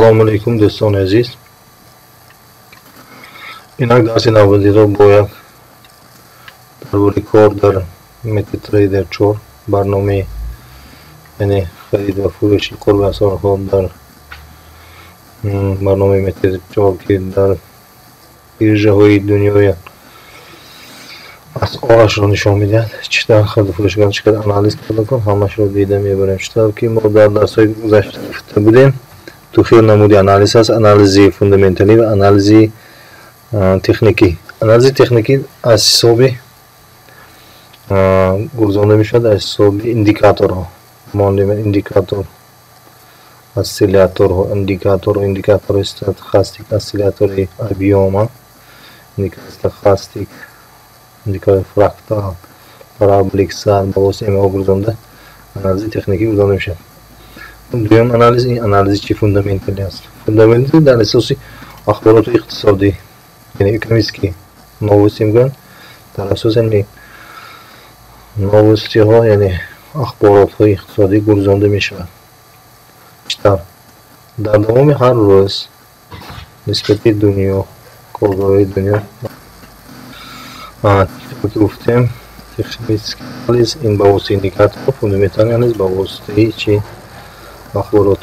Assalomu alaykum do'stlar aziz. Inaq darsi navbatiga boya rekorder MetaTrader 4 برنامه یعنی خرید و فروش قرب اسعار ها در برنامه MetaTrader که در بیرژه های دنیای اسعارش رو نشان میدهد. چطور خرید و فروش کردن، چطور آنالیز کردن، همش رو دیده میبریم. چطور که ما در درس‌های گذشته گفته بودیم تو خیلی نمودی آنالیز هست: آنالیزی فوندامنتالی و آنالیزی تکنیکی. آنالیزی تکنیکی از حساب گرزانده میشود از حساب اندیکاتورها، مانند اندیکاتور اسیلاتور، اندیکاتور استخاستیک، اسیلاتور ابیوما، اندیکاتور استخاستیک، اندیکاتور فراکتال، پارابولیک سال با واسطه گرزانده آنالیزی تکنیکی گرزانده میشود. دوم آنالیز این آنالیز چی فوندامنتالی است. فوندامنتالی در اساس اخبارات اقتصادی یعنی اکونومیسکی نووستی میگن. در اساس این نووستی ها یعنی اخبارات های اقتصادی گرزانده میشود. چطور؟ در دوام هر روز نسبت دنیا کارهای دنیا گفتیم تکنیسکی آنالیز این با واسطه اندیکاتور، فوندامنتالی آنالیز با واسطه چی اخبارات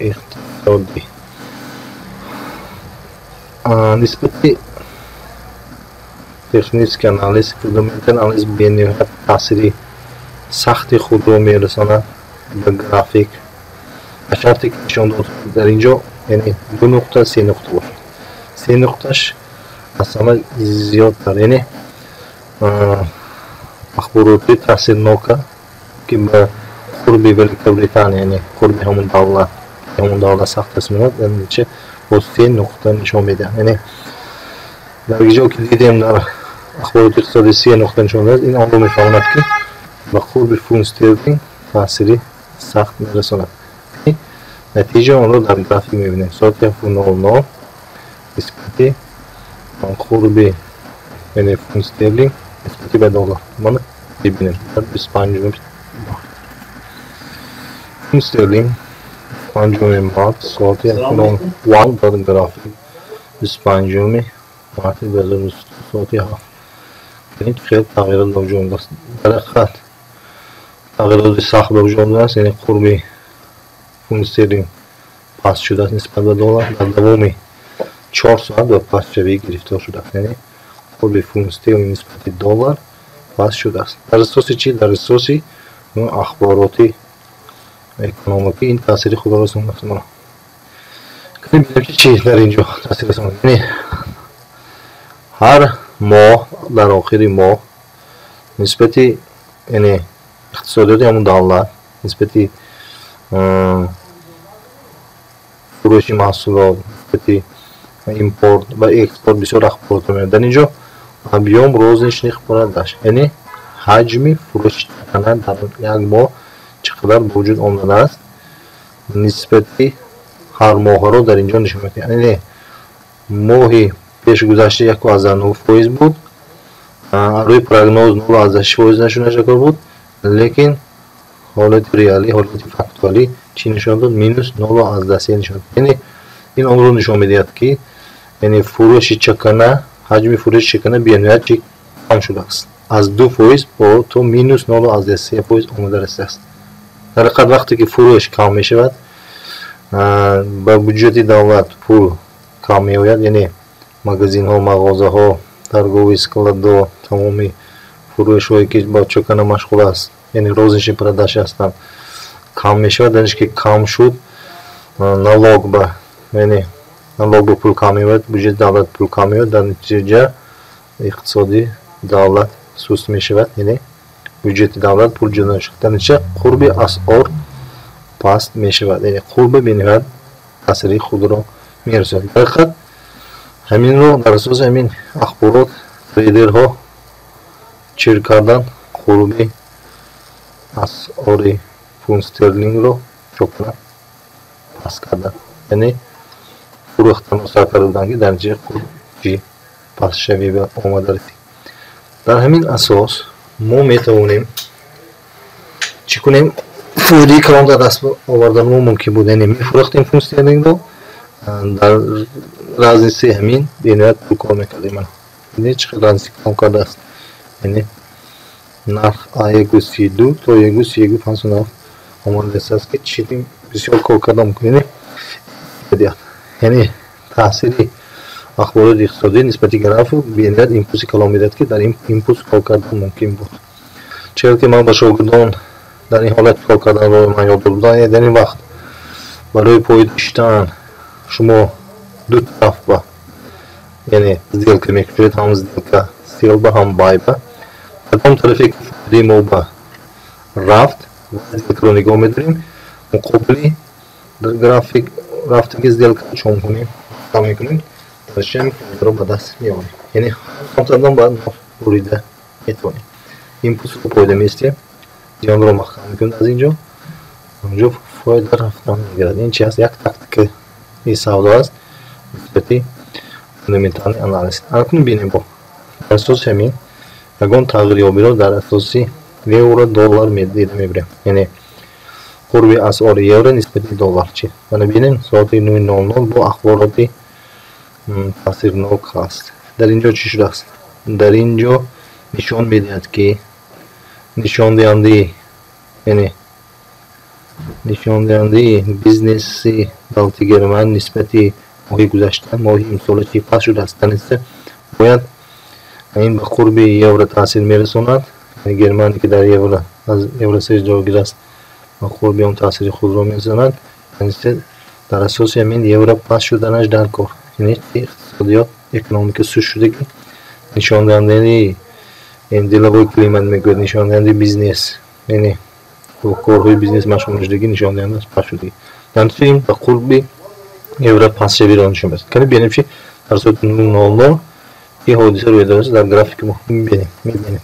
اقتصادی. نسبت تکنیسک آنالیز، فوندامنتال آنالیز به نهایت تأثیر سخت خود را میرساند به گرافیک به شرطی که نشان داده در اینجا یعنی 2 نقطه 3 نقطه بود. 3 نقطهش از همه زیادتر یعنی اخباراتی تاثیرناک که به قرب ولیک بریتانیا یعنی قرب همون دولت سخت است میاد یعنی چه با 3 نقطه نشان میده. یعنی در اینجا که دیدیم در اخبارات اقتصادی 3 نقطه نشان میده، این آن رو میفهمد که به قرب فون استرلینگ تاثیری سخت میرساند. نتیجه آن را در گرافیک میبینیم. ساعت 7:00 نسبت قرب یعنی فون استرلینگ نسبت به دلار ما ببینیم در 25 فون استرلینگ 5 مارس ساعت 7:00 در گرافیک 25 مارس 2022 ساعت 7. یعنی خیلی تغییرات موجود است. در خط تغییرات سخت موجود است یعنی قرب فون استرلینگ پاس شده است نسبت به دلار. در دوام 4 ساعت و پاس شوی گرفتار شده است یعنی قرب فون استرلینگ نسبت به دلار پاس شده است. در اساس چی؟ در اساس اخباراتی اکونومیکی این تاثیر خود را رسانده است. کنیم ببینیم که چی در اینجا تاثیر رسانده. یعنی هر ماه در آخر ماه نسبت یعنی اقتصادیات همون دولت نسبت فروش محصولات نسبت ایمپورت و اکسپورت بسیار اخبارات میاد. در اینجا ابیوم روزش نخبارات داشت یعنی حجم فروش کنن در یک ماه چقدر وجود آمده است نسبت هر ماه رو در اینجا نشون میده. یعنی ماهی پیش گذشته 1.9% بود، روی پروگنوز 0.6% نشون شکل بود، لیکن حالت ریالی حالت فاکتوری چی نشون داد؟ -0.10 نشون داد. یعنی این امر رو نشون میده که یعنی فروش چکنه حجم فروش چکنه بی‌نهایت کم شده است از 2% با تو -0.3% آمده است. در حقیقت وقتی که فروش کم می شود با بودجه دولت پول کم می آید یعنی مغازین ها، مغازه ها، торговые склады تمامی فروش هایی که با چکنه مشغول است یعنی روزنشین پرداش هستند کم می شود. درش که کم شد налог با یعنی налог با پول کم می آید، بودجه دولت پول کم می آید، در نتیجه اقتصادی دولت سست می شود یعنی بودجه دولت پول جدا شد. در نتیجه قرب اسعار پست می شود یعنی قرب بنهایت تاثیر خود را می رساند. در حقیقت همین رو در اساس همین اخبارات تریدرها چیر کردن قرب اسعار فون استرلینگ رو چقدر پست کردن یعنی فروختن و سر کردن که در نتیجه قرب پست شوی به آمده رسید. در همین اساس ما میتوانیم چی کنیم؟ فوری کلام در دست آوردن ما ممکن بود. یعنی میفروختیم فون استرلینگ رو در разницы همین بینیت پول کار میکرده من یعنی چقدر разницы کم کرده است یعنی نرخ آیگو 32 تا یگو 31.59 آماده است که چیزی بسیار کار کرده میکنه یعنی تاثیری اخبارات اقتصادی نسبتی گراف بینیت ایمپولسی کلام میداد که در این ایمپولس کار کردن ممکن بود چرا که من با شاگردان در این حالت کار کردن رو من یاد دادم در این وقت برای پای داشتن شما دو طرف با یعنی сделка میکنید هم сделка sell با هم buy با کدام طرفی که فایده ما با رفت و сделка رو نگاه میداریم مقابلی در گرافیک رفت که сделка چون کنیم کام میکنیم درشم رو به دست میاریم یعنی همچنان باید بریده میتونیم ایمپولس رو پایده میستیم جان رو محکم میکنیم از اینجا اونجا فایده رفتن میگیرد این چی هست یک تاکتیک این سودا است نسبتی فوندامنتال آنالیز اکنون ببینیم با اساس همین یگان تغییریابی رو در اساسی یورو دلار دیده میبریم یعنی قربی اسعار یورو نسبتی دلار چی من ببینیم ساعت 9:00 با اخباراتی تاثیرناک است در اینجا چی شده است در اینجا نشان میدهد که نشان دهنده یعنی نشان دهنده بیزنسی دولت گرمن نسبتی ماهی گذشته ماهی امسال چی پس شده است دانسته باید این به قرب یورو تاثیر میرساند یعنی گرمانی که در یورو از یورو 3 جایگیر است به قرب اون تاثیر خود را میرساند دانسته در اساس همین یورو پس شدنش در کار یعنی اقتصادیات اکنومیک سوش شده که نشان دهنده این دلوی کلیمت میگوید نشان دهنده بیزنس یعنی کارهای بیزنس مشمول شدگی نشان دهنده است پس شدگی دانسته این به قرب یورو پس شوی را نشون میدهد کنید ببینیم چی در ساعت 9:00 این حادثه روی داره در گرافیک ما میبینیم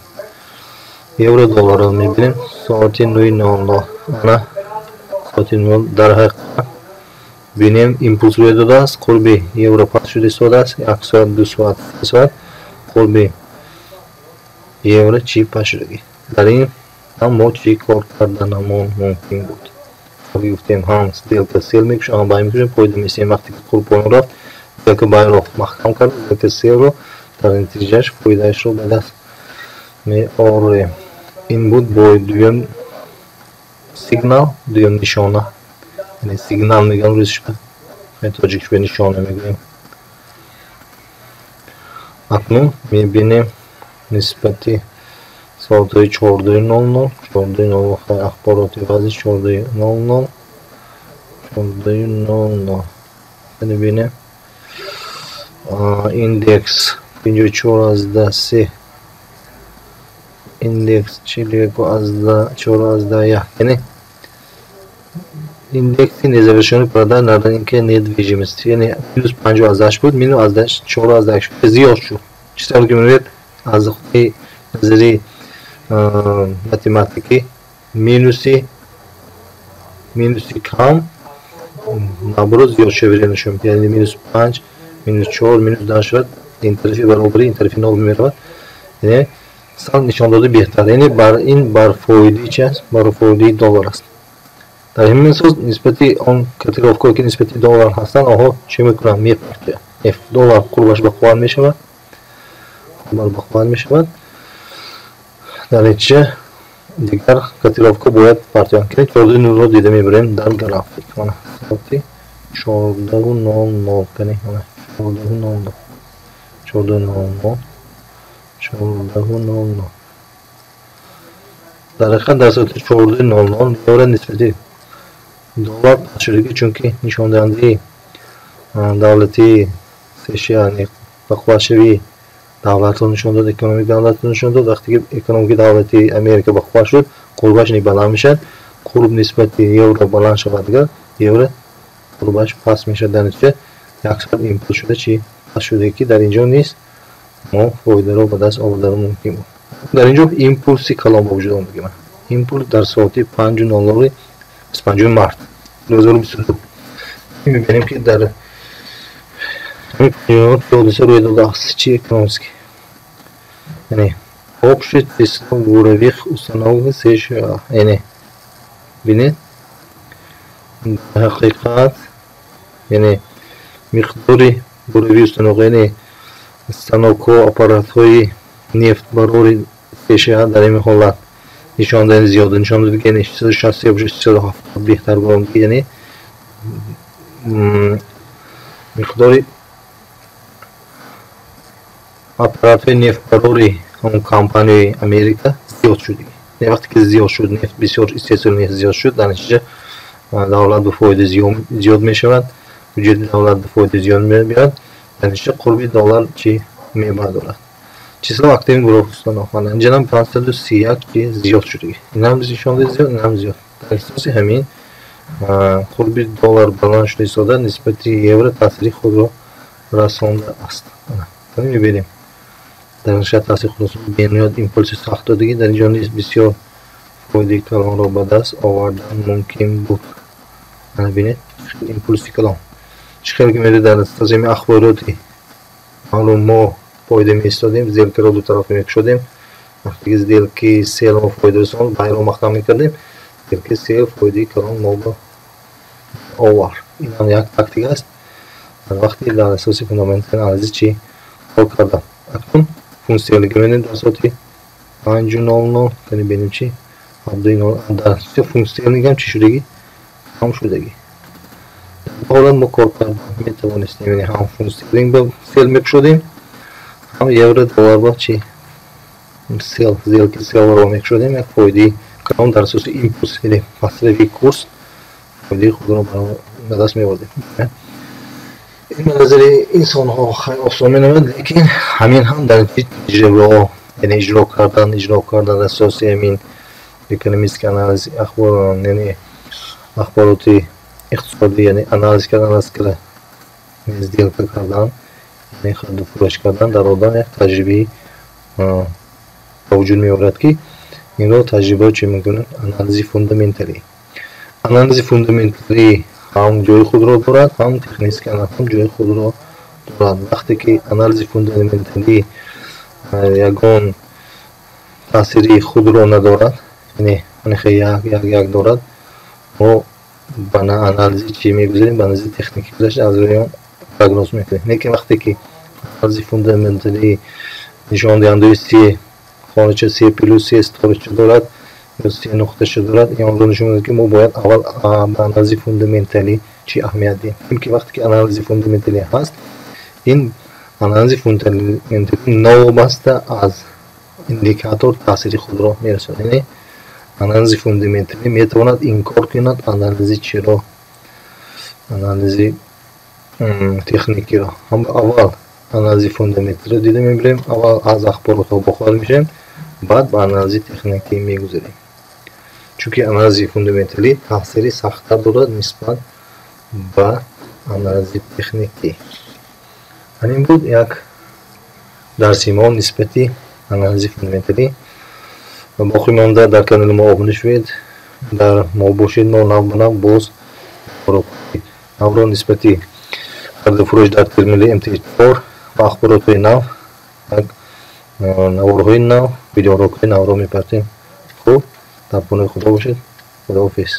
یورو دلار رو میبینیم ساعت 9:00 انا ساعت 9 در حقیقت ببینیم ایمپولس روی داده است قرب یورو پس شده ساعت است 1 ساعت 2 ساعت 3 ساعت قرب یورو چی پس شدگی در این هم ما چی کار کردنمون ممکن بود گفتیم هم сделка sell میکشه هم بای میکشه پایده میسیم وقتی که قرب پایین رفت сделка بای رو محکم کرد сделка sell رو در نتیجهش پایدهش رو به دست میاریم این بود با دویم سیگنال دویم نشانه یعنی سیگنال میگن رویش به تاجیکش به نشانه میگیم اکنون میبینیم نسبتی ساعت 14:00 اخباراتی وضعی 14:00 ببینیم ایندکس 54.3 ایندکس 41.1 یعنی ایندکسی نزوشانی پرده نردن اینکه ندویجیمست یعنی پلوس 5.8 بود مینو از 4.8 زیاد شد چیزی که میرید از خودی نظری ماتماتیکی مینوسی کم نابرو زیاد شویده نشون میده یعنی -5 -4 -10 شد این طرفی برابری این طرفی 0 میرود یعنی سال نشان داده بهتر یعنی بر این بر فایده چی است بر فایده دلار است در همین اساس نسبتی آن کاتیگوری که نسبتی دلار هستند آها چه میکنن میپرده دلار قربش بخوان میشود در نتیجه دیگر کاتیگوری باید پارتیان کنید 14:00 رو دیده میبریم در گرافیک من ساعتی 14:00 کنید 14:00 در حقیقت در ساعت 14:00 یورو نسبتی دلار پس شده چونکه نشان دهنده دولتی سشی یعنی بخواشوی دولت رو نشون داد اکونومیک دولت رو نشون داد وقتی که اکونومیک دولتی امریکا بخواش شد قربش بالا میشد قرب نسبتی یورو بالا شود دیگر یورو قربش پس میشه در نتیجه یک ساعت ایمپولس شده چی پس شده که در اینجا نیست ما فایده رو به دست آوردن ممکن بود در اینجا ایمپولسی کلام با وجود آمد من ایمپولس در ساعت 5:00 25 مارس 2022 میبینیم که در حادثه روی داده است چی اکنومیکی یعنی общий уровень установки США یعنی ببینید حقیقت یعنی миқдори буравии устануғини станокҳо аппаратҳои нефтбарори пешаҳар дар ин ҳолат нишондани зиёда нишон дод, яъне 360 бошад 370 беҳтар бурам, яъне миқдори аппаратҳои нефтбарори ҳамон компанияи Америка зиёд шуд. Вақте ки зиёд шуд, нефт бисёр истеъмол нефт зиёд шуд, дар натиҷа давлат ба фоида зиёд мешавад, бюджети давлат ба фоида зиёд меояд, дар натиҷа қурби доллар чӣ мебардорад. Число активни гуруҳ инҷанам 531 ки зиёд шудаги. Инам нишонда зиёд, инам зиёд. Дар асоси ҳамин қурби доллар баланд шуда истода, нисбати евро таъсири худро расондааст. Мебинем дар натиҷа таъсири худро бениҳоят импулси сахт додагӣ дар ин ҷо низ бисёр фоидаи калонро ба даст овардан мумкин буд. Бинед импулси калон чӣ хел ки мерид дар асоси ахбороти маълум мо фоида меистодем, сделкаро дутарафа мекушодем. Вақте ки сделки сел мо фоида расонад, байро махтам мекардем, сделки сел фоидаи калон мо ба овар. Ин ҳам як тактика аст. Вақте дар асоси фундаментали анализи чӣ кор кардам. Акнун функсиянига менем дар соати 5:00 кани бинем чӣ дар асоси функсиянигам чӣ шудаги ҳам шудаги. ҳолат мо кор кардам метавонистем, яъне ҳам функсияниг ба сел мекушодем, ҳам евро доллар ба чӣ сел сделки селро мекушодем. Як фоидаи калон дар асоси импулс, яъне пасрави курс фоидаи худро ба даст меордем. ин ба назари инсонҳо хеле осон менамад, лекин ҳамин ҳам дар таҷрибаҳо, яъне иҷро кардан дар асоси ҳамин экономический анализ яъне ахбороти иқтисодӣ, яъне анализ кардан, сделка кардан, яъне хариду фурӯш кардан дар одам як таҷрибаи ба вуҷуд меорад, ки инро таҷрибаҳо чӣ мекунанд? Анализи фундаменталӣ. Анализи фундаменталӣ ҳам ҷои худро дорад, ҳам технический анализ ҳам ҷои худро дорад. Вақте ки анализи фундаменталӣ ягон таъсири худро надорад, яъне як дорад, мо ба анализи чӣ мегузарем? Ба анализи техникӣ гузашта аз рӯи он прогноз мекунем. Лекин вақте ки анализи фундаменталӣ нишондиҳандаи се хонача се плюс се сторича дорад ё се нуқтача дорад, ин онро нишон медиҳад ки мо бояд аввал ба анализи фундаменталӣ чӣ аҳамият диҳем. Чунки вақте ки анализи фундаменталӣ ҳаст, ин анализи фундаменталӣ новобаста аз индикатор таъсири худро мерасонад. Яъне анализи фундаменталӣ метавонад инкор кунад анализи чиро? Анализи техникиро. Аввал анализи фундаменталиро дида мебирем, аввал аз ахборотҳо бохабар мешавем, баъд ба анализи техникӣ мегузарем. Чунки анализи фундаменталӣ таъсири сахттар дорад нисбат ба анализи техникӣ. Ҳамин буд як дарси мо нисбати анализи фундаменталӣ. боқӣ монда дар канали мо обуна шавед, дар мо бошед, мо нав ба нав боз навро нисбати хариду фурӯш дар терминали МТ4 ва ахборотҳои нав, наворҳои нав, видеороликҳои навро мепартем. хуб, дар понои худо бошед. Худоҳофиз.